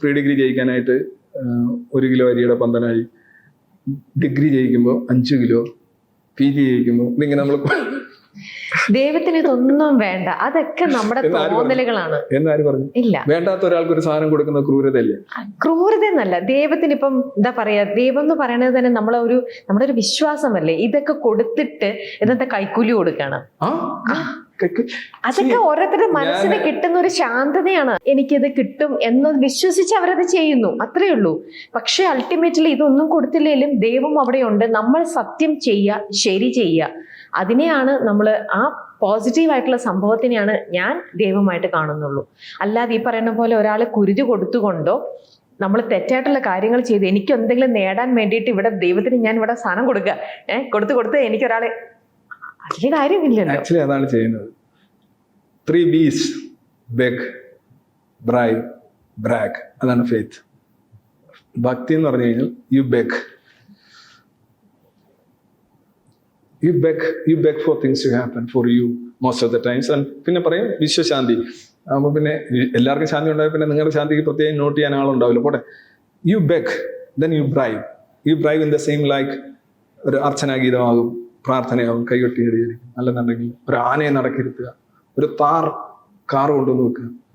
Pre degree ജയിക്കാനായിട്ട് 1 kilo അരിയുടെ പന്തനായി, degree ജയിക്കുമ്പോൾ 5 kilo, PG ജയിക്കുമ്പോൾ ഇതിങ്ങനെ നമ്മൾ ദൈവത്തിന് ഇതൊന്നും വേണ്ട, അതൊക്കെ നമ്മുടെ തോന്നലുകളാണ്. എന്നാര് പറഞ്ഞു? ഇല്ല, വേണ്ടാത്ത ഒരാൾക്ക് ഒരു സാധനം കൊടുക്കുന്ന ക്രൂരതയല്ലേ? ക്രൂരത എന്നല്ല, ദൈവത്തിന് ഇപ്പം എന്താ പറയാ, ദൈവം എന്ന് പറയുന്നത് തന്നെ നമ്മുടെ ഒരു വിശ്വാസമല്ലേ. ഇതൊക്കെ കൊടുത്തിട്ട് ഇന്നത്തെ കൈക്കൂലി കൊടുക്കണം. അതൊക്കെ ഓരോരുത്തരുടെ മനസ്സിന് കിട്ടുന്ന ഒരു ശാന്തതയാണ്. എനിക്കിത് കിട്ടും എന്ന് വിശ്വസിച്ച് അവരത് ചെയ്യുന്നു, അത്രേ ഉള്ളൂ. പക്ഷെ അൾട്ടിമേറ്റ്ലി ഇതൊന്നും കൊടുത്തില്ലെങ്കിലും ദൈവം അവിടെയുണ്ട്. നമ്മൾ സത്യം ചെയ്യുക, ശരി ചെയ്യുക, അതിനെയാണ് നമ്മൾ, ആ പോസിറ്റീവായിട്ടുള്ള സംഭവത്തിനെയാണ് ഞാൻ ദൈവമായിട്ട് കാണുന്നുള്ളൂ. അല്ലാതെ ഈ പറയുന്ന പോലെ ഒരാൾ കുരുതി കൊടുത്തുകൊണ്ടോ നമ്മൾ തെറ്റായിട്ടുള്ള കാര്യങ്ങൾ ചെയ്ത് എനിക്ക് എന്തെങ്കിലും നേടാൻ വേണ്ടിയിട്ട് ഇവിടെ ദൈവത്തിന് ഞാൻ ഇവിടെ സാധനം കൊടുക്കുക, കൊടുത്ത് എനിക്കൊരാളെ, അതിന് കാര്യമില്ലല്ലോ. ആക്ച്വലി അതാണ് ചെയ്യുന്നത്. 3 B's: ബെഗ്, ബ്രൈബ്, ബ്രാഗ്. അതാണ് ഫെയ്ത്ത്. ഭക്തി എന്ന് പറഞ്ഞു കഴിഞ്ഞാൽ you beg for things to happen for you most of the times. And പിന്നെ പറയും വിശ്വശാന്തി. അപ്പോൾ പിന്നെ എല്ലാവർക്കും ശാന്തി ഉണ്ടാവും, പിന്നെ നിങ്ങളുടെ ശാന്തിക്ക് പ്രത്യേകം നോട്ട് ചെയ്യാൻ ആളുണ്ടാവില്ല. പോട്ടെ, you beg, then you bribe in the same like ഒരു അർച്ചനാഗീതമാകും, പ്രാർത്ഥനയാകും, കൈകൊട്ടി എറിയായിരിക്കും. അല്ലെന്നുണ്ടെങ്കിൽ ഒരു ആനയെ നടക്കിരുത്തുക, ഒരു കാർ കൊണ്ടുവന്ന് വെക്കുക,